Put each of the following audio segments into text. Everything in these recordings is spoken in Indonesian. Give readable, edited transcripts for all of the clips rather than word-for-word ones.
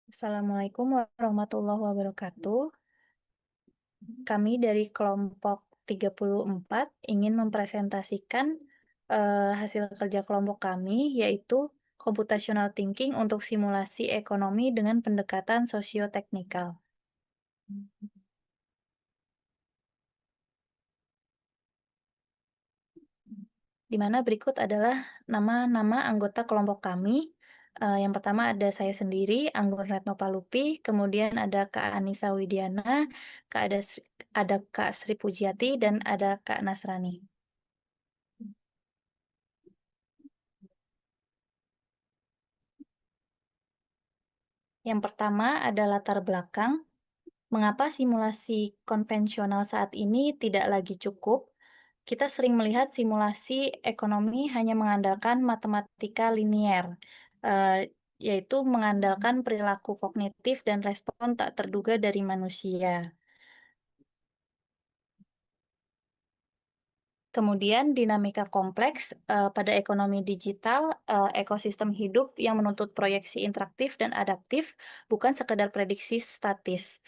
Assalamualaikum warahmatullahi wabarakatuh. Kami dari kelompok 34 ingin mempresentasikan hasil kerja kelompok kami, yaitu computational thinking untuk simulasi ekonomi dengan pendekatan sosioteknikal. Di mana berikut adalah nama-nama anggota kelompok kami. Yang pertama ada saya sendiri, Anggun Retno Palupi, kemudian ada Kak Anissa Widiana, ada Kak Sri Pujiati, dan ada Kak Nasrani. Yang pertama ada latar belakang. Mengapa simulasi konvensional saat ini tidak lagi cukup? Kita sering melihat simulasi ekonomi hanya mengandalkan matematika linier, yaitu mengandalkan perilaku kognitif dan respon tak terduga dari manusia. Kemudian dinamika kompleks pada ekonomi digital, ekosistem hidup yang menuntut proyeksi interaktif dan adaptif, bukan sekedar prediksi statis.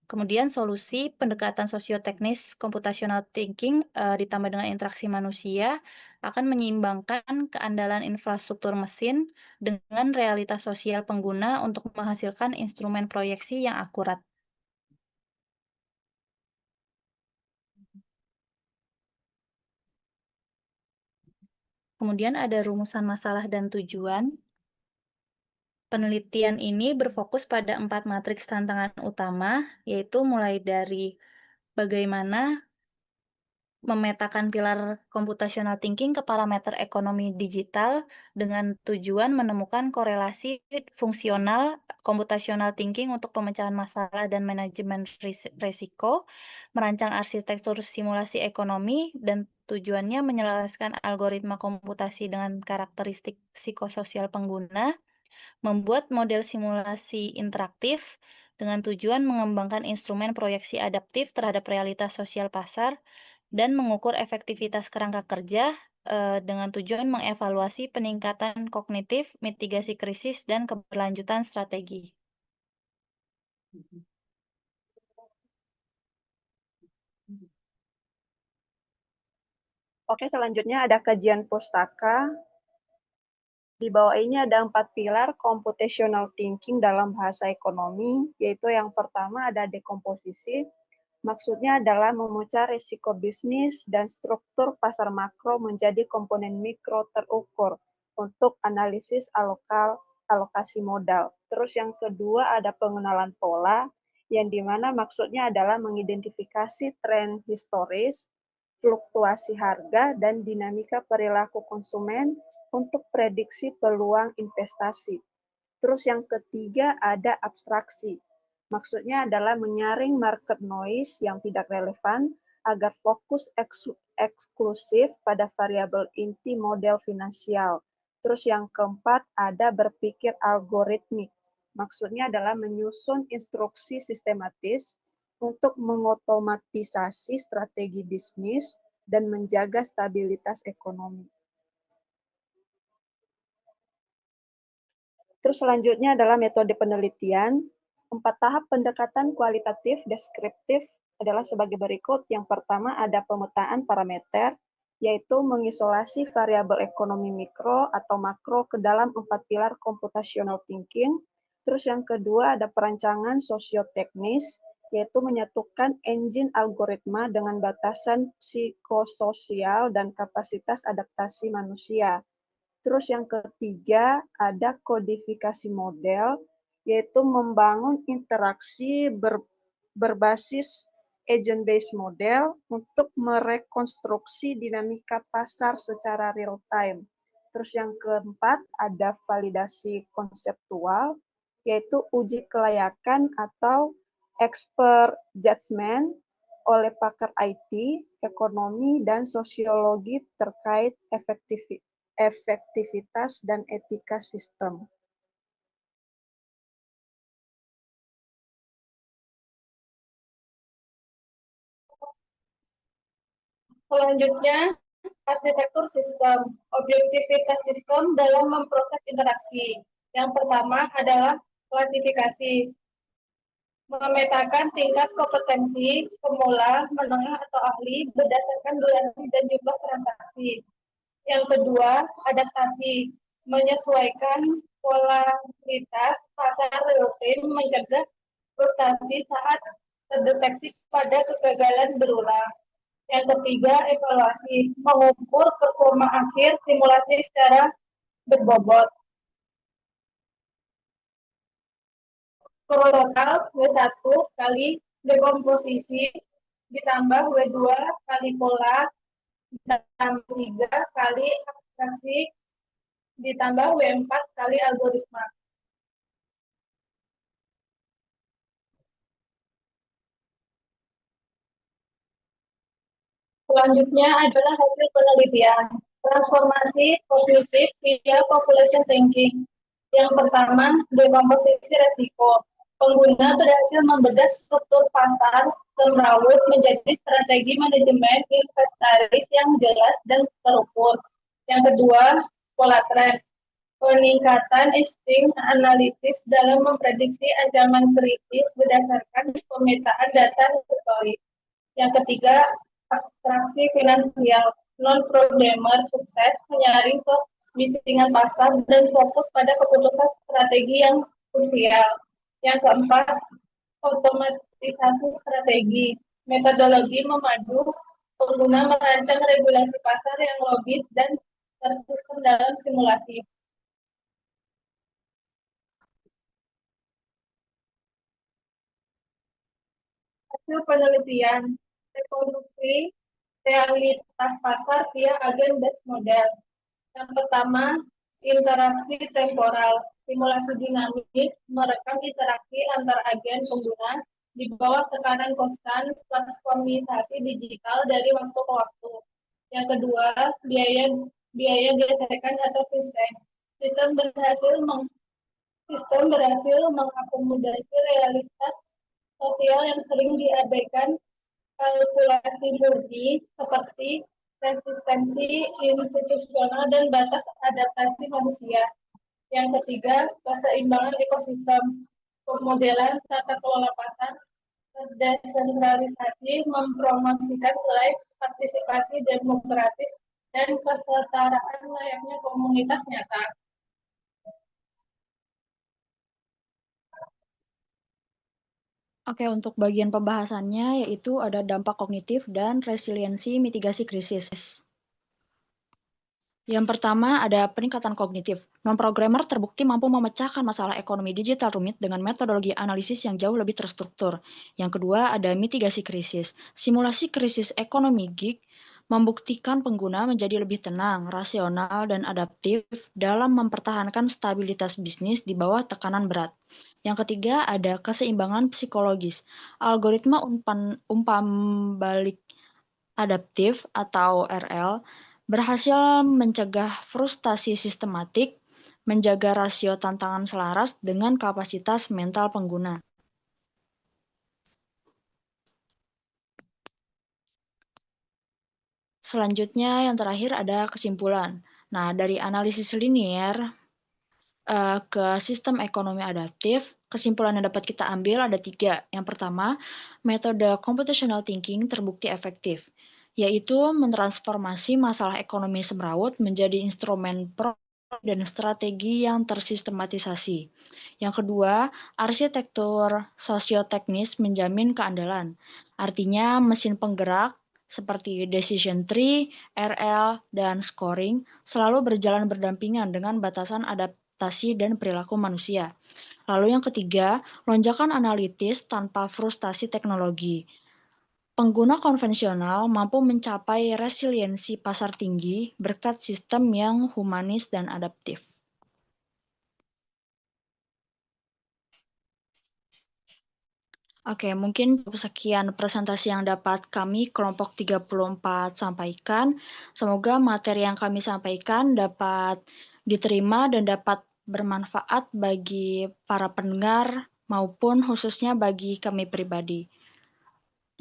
Kemudian solusi pendekatan sosioteknis computational thinking ditambah dengan interaksi manusia akan menyeimbangkan keandalan infrastruktur mesin dengan realitas sosial pengguna untuk menghasilkan instrumen proyeksi yang akurat. Kemudian ada rumusan masalah dan tujuan. Penelitian ini berfokus pada 4 matriks tantangan utama, yaitu mulai dari bagaimana memetakan pilar computational thinking ke parameter ekonomi digital dengan tujuan menemukan korelasi fungsional computational thinking untuk pemecahan masalah dan manajemen risiko, merancang arsitektur simulasi ekonomi, dan tujuannya menyelaraskan algoritma komputasi dengan karakteristik psikososial pengguna, membuat model simulasi interaktif dengan tujuan mengembangkan instrumen proyeksi adaptif terhadap realitas sosial pasar, dan mengukur efektivitas kerangka kerja dengan tujuan mengevaluasi peningkatan kognitif, mitigasi krisis, dan keberlanjutan strategi. Oke, selanjutnya ada kajian pustaka. Di bawah ini ada 4 pilar computational thinking dalam bahasa ekonomi, yaitu yang pertama ada dekomposisi. Maksudnya adalah memecah risiko bisnis dan struktur pasar makro menjadi komponen mikro terukur untuk analisis alokasi modal. Terus yang kedua ada pengenalan pola, yang dimana maksudnya adalah mengidentifikasi tren historis, fluktuasi harga, dan dinamika perilaku konsumen untuk prediksi peluang investasi. Terus yang ketiga ada abstraksi. Maksudnya adalah menyaring market noise yang tidak relevan agar fokus eksklusif pada variabel inti model finansial. Terus yang keempat ada berpikir algoritmik. Maksudnya adalah menyusun instruksi sistematis untuk mengotomatisasi strategi bisnis dan menjaga stabilitas ekonomi. Terus selanjutnya adalah metode penelitian. 4 tahap pendekatan kualitatif deskriptif adalah sebagai berikut. Yang pertama ada pemetaan parameter, yaitu mengisolasi variabel ekonomi mikro atau makro ke dalam 4 pilar computational thinking. Terus yang kedua ada perancangan sosioteknis, yaitu menyatukan engine algoritma dengan batasan psikososial dan kapasitas adaptasi manusia. Terus yang ketiga ada kodifikasi model, yaitu membangun interaksi berbasis agent-based model untuk merekonstruksi dinamika pasar secara real time. Terus yang keempat ada validasi konseptual, yaitu uji kelayakan atau expert judgment oleh pakar IT, ekonomi, dan sosiologi terkait efektivitas dan etika sistem. Selanjutnya, arsitektur sistem, objektivitas sistem dalam memproses interaksi. Yang pertama adalah klasifikasi, memetakan tingkat kompetensi pemula, menengah, atau ahli berdasarkan durasi dan jumlah transaksi. Yang kedua, adaptasi, menyesuaikan polaritas pasar real time, mencegah frustasi saat terdeteksi pada kegagalan berulang. Yang ketiga, evaluasi, mengukur performa akhir simulasi secara berbobot. Total W1 kali dekomposisi ditambah W2 kali pola ditambah 3 kali abstraksi ditambah W4 kali algoritma. Selanjutnya adalah hasil penelitian. Transformasi kognitif via population thinking. Yang pertama, dekomposisi resiko. Pengguna berhasil membedah struktur pasar semrawut menjadi strategi manajemen inventaris yang jelas dan terukur. Yang kedua, pola tren. Peningkatan insting analitis dalam memprediksi ancaman kritis berdasarkan pemetaan data historik. Yang ketiga, abstraksi finansial. Non-programmer sukses menyaring kebisingan pasar dan fokus pada keputusan strategi yang krusial. Yang keempat, otomatisasi strategi. Metodologi memadu pengguna merancang regulasi pasar yang logis dan tersistem dalam simulasi. Hasil penelitian, reproduksi realitas pasar via agen-based model. Yang pertama, interaksi temporal. Simulasi dinamis merekam interaksi antar agen pengguna di bawah tekanan konstan platformisasi digital dari waktu ke waktu. Yang kedua, biaya gesekan atau fintech. Sistem berhasil mengakomodasi realitas sosial yang sering diabaikan kalkulasi murni seperti resistensi institusional dan batas adaptasi manusia. Yang ketiga, keseimbangan ekosistem. Pemodelan tata kelola pasar terdesentralisasi mempromosikan nilai partisipasi demokratis dan kesetaraan layaknya komunitas nyata. Oke, untuk bagian pembahasannya yaitu ada dampak kognitif dan resiliensi mitigasi krisis. Yang pertama ada peningkatan kognitif. Non-programmer terbukti mampu memecahkan masalah ekonomi digital rumit dengan metodologi analisis yang jauh lebih terstruktur. Yang kedua ada mitigasi krisis. Simulasi krisis ekonomi gig membuktikan pengguna menjadi lebih tenang, rasional, dan adaptif dalam mempertahankan stabilitas bisnis di bawah tekanan berat. Yang ketiga ada keseimbangan psikologis. Algoritma umpan balik adaptif atau RL berhasil mencegah frustasi sistematik, menjaga rasio tantangan selaras dengan kapasitas mental pengguna. Selanjutnya yang terakhir ada kesimpulan. Nah, dari analisis linier ke sistem ekonomi adaptif, kesimpulan yang dapat kita ambil ada 3. Yang pertama, metode computational thinking terbukti efektif, yaitu mentransformasi masalah ekonomi semrawut menjadi instrumen dan strategi yang tersistematisasi. Yang kedua, arsitektur sosioteknis menjamin keandalan. Artinya mesin penggerak seperti decision tree, RL, dan scoring selalu berjalan berdampingan dengan batasan adaptasi dan perilaku manusia. Lalu yang ketiga, lonjakan analitis tanpa frustasi teknologi. Pengguna konvensional mampu mencapai resiliensi pasar tinggi berkat sistem yang humanis dan adaptif. Oke, mungkin sekian presentasi yang dapat kami kelompok 34 sampaikan. Semoga materi yang kami sampaikan dapat diterima dan dapat bermanfaat bagi para pendengar maupun khususnya bagi kami pribadi.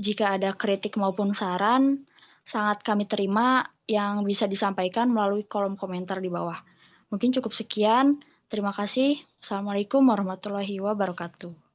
Jika ada kritik maupun saran, sangat kami terima yang bisa disampaikan melalui kolom komentar di bawah. Mungkin cukup sekian. Terima kasih. Assalamualaikum warahmatullahi wabarakatuh.